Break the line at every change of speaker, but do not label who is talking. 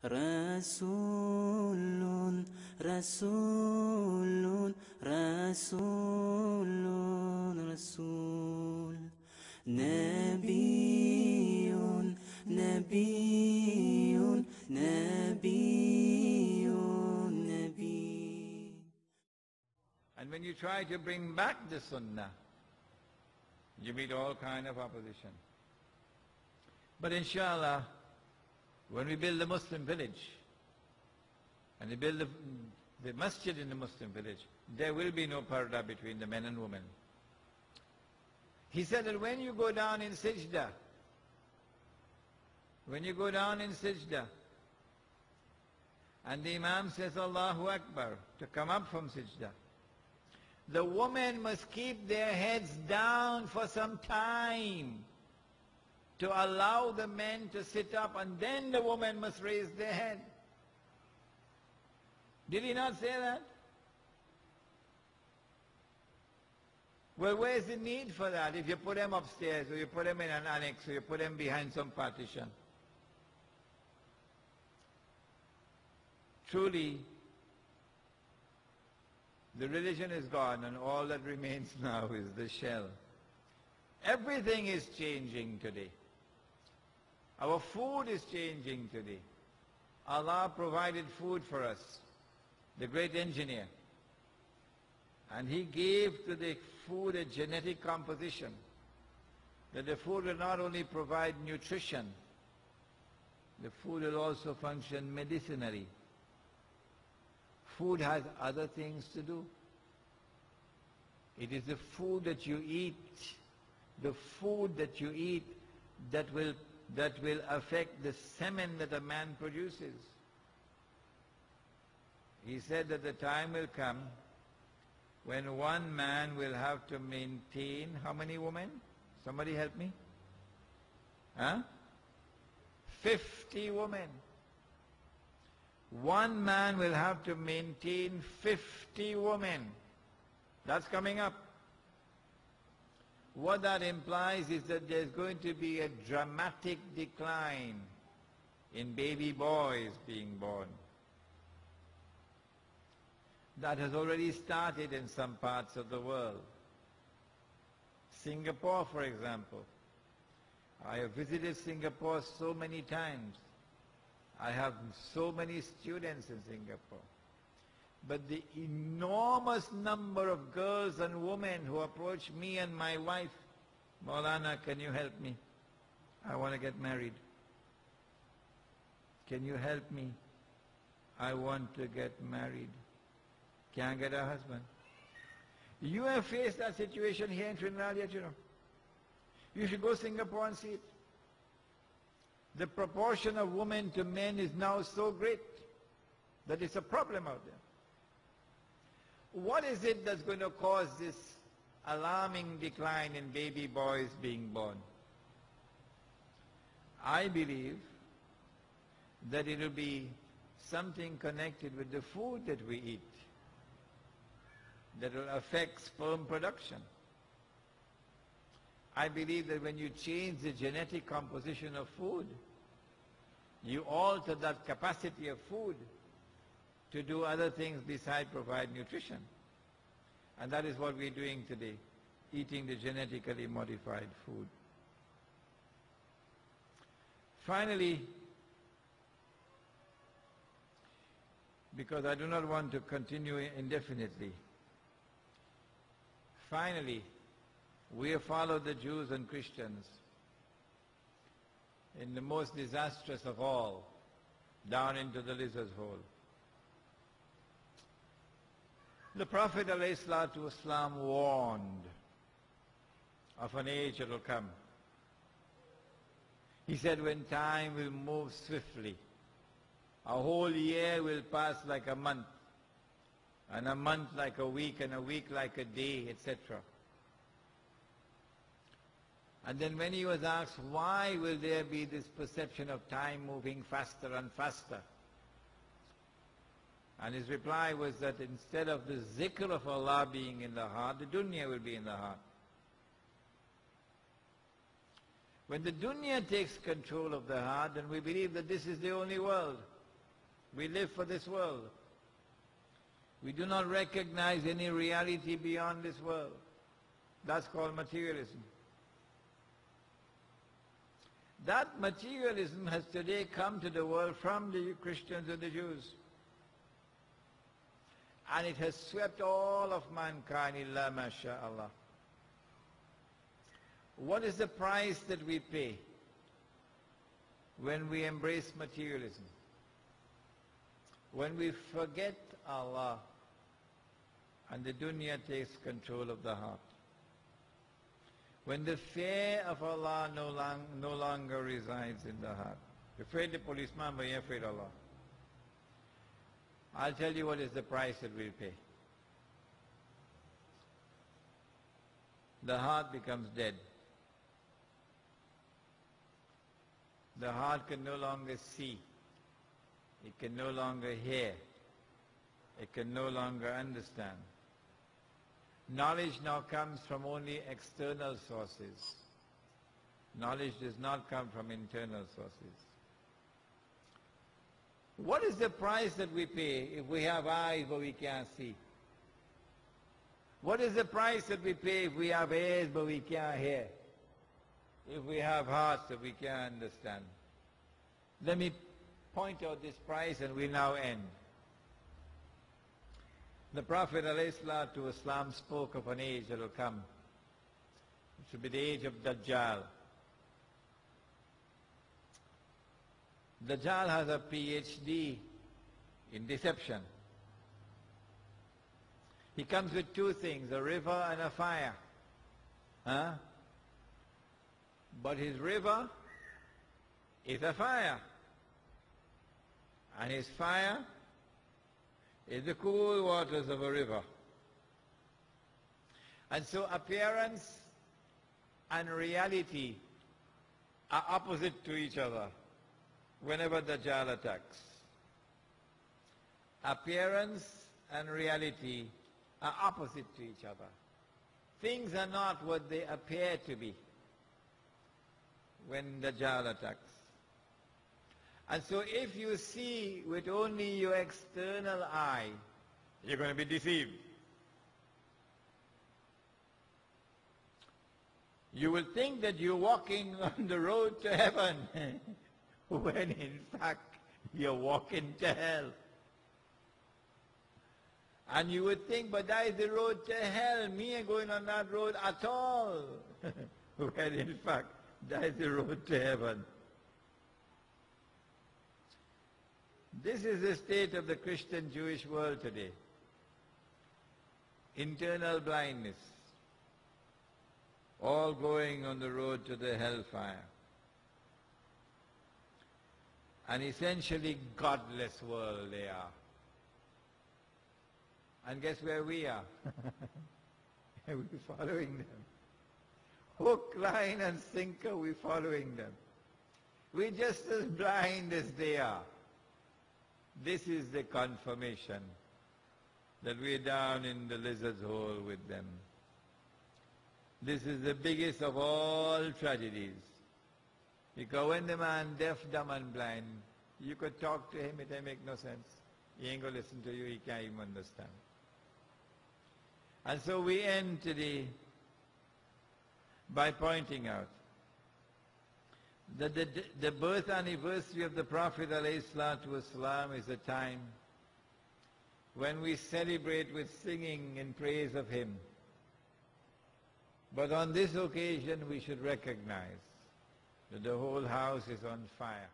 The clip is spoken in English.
رسول رسول رسول رسول نبي نبي نبي نبي.
And when you try to bring back the sunnah, you meet all kind of opposition. But inshallah, when we build the Muslim village, and we build the masjid in the Muslim village, there will be no parda between the men and women. He said that when you go down in sajda, and the Imam says Allahu Akbar to come up from sajda, the women must keep their heads down for some time to allow the men to sit up, and then the women must raise their head. Did he not say that? Well, where's the need for that if you put them upstairs, or you put them in an annex, or you put them behind some partition? Truly, the religion is gone, and all that remains now is the shell. Everything is changing today. Our food is changing today. Allah provided food for us, the great engineer. And He gave to the food a genetic composition, that the food will not only provide nutrition, the food will also function medicinally. Food has other things to do. It is the food that you eat, that will affect the semen that a man produces. He said that the time will come when one man will have to maintain how many women? Somebody help me? 50 women. One man will have to maintain 50 women. That's coming up. What that implies is that there's going to be a dramatic decline in baby boys being born. That has already started in some parts of the world. Singapore, for example. I have visited Singapore so many times. I have so many students in Singapore. But the enormous number of girls and women who approach me and my wife, Maulana, can you help me? I want to get married. Can you help me? I want to get married. Can't get a husband. You have faced that situation here in Trinidad yet, you know. You should go to Singapore and see it. The proportion of women to men is now so great that it's a problem out there. What is it that's going to cause this alarming decline in baby boys being born? I believe that it will be something connected with the food that we eat that will affect sperm production. I believe that when you change the genetic composition of food, you alter that capacity of food to do other things besides provide nutrition. And that is what we're doing today, eating the genetically modified food. Finally, because I do not want to continue indefinitely, finally, we have followed the Jews and Christians in the most disastrous of all, down into the lizard's hole. The Prophet ﷺ warned of an age that will come. He said, when time will move swiftly, a whole year will pass like a month, and a month like a week, and a week like a day, etc. And then when he was asked, why will there be this perception of time moving faster and faster? And his reply was that instead of the zikr of Allah being in the heart, the dunya will be in the heart. When the dunya takes control of the heart, then we believe that this is the only world. We live for this world. We do not recognize any reality beyond this world. That's called materialism. That materialism has today come to the world from the Christians and the Jews. And it has swept all of mankind, illa masha'Allah. What is the price that we pay when we embrace materialism? When we forget Allah and the dunya takes control of the heart. When the fear of Allah no longer resides in the heart. You're afraid the policeman, but you're afraid of Allah. I'll tell you what is the price that we'll pay. The heart becomes dead. The heart can no longer see. It can no longer hear. It can no longer understand. Knowledge now comes from only external sources. Knowledge does not come from internal sources. What is the price that we pay if we have eyes but we can't see? What is the price that we pay if we have ears but we can't hear? If we have hearts that we can't understand? Let me point out this price and we'll now end. The Prophet ﷺ spoke of an age that will come. It will be the age of Dajjal. Dajjal has a PhD in deception. He comes with two things, a river and a fire. Huh? But his river is a fire. And his fire is the cool waters of a river. And so appearance and reality are opposite to each other whenever Dajjal attacks. Appearance and reality are opposite to each other. Things are not what they appear to be when Dajjal attacks. And so if you see with only your external eye, you're going to be deceived. You will think that you're walking on the road to heaven, when in fact you're walking to hell. And you would think, but that is the road to hell, me ain't going on that road at all. When in fact that is the road to heaven. This is the state of the Christian Jewish world today. Internal blindness. All going on the road to the hellfire. An essentially godless world they are. And guess where we are? We're following them. Hook, line and sinker, we're following them. We're just as blind as they are. This is the confirmation that we're down in the lizard's hole with them. This is the biggest of all tragedies. Because when the man deaf, dumb and blind, you could talk to him, it ain't make no sense. He ain't going to listen to you, he can't even understand. And so we end today by pointing out that the birth anniversary of the Prophet ﷺ is a time when we celebrate with singing in praise of him. But on this occasion we should recognize that the whole house is on fire.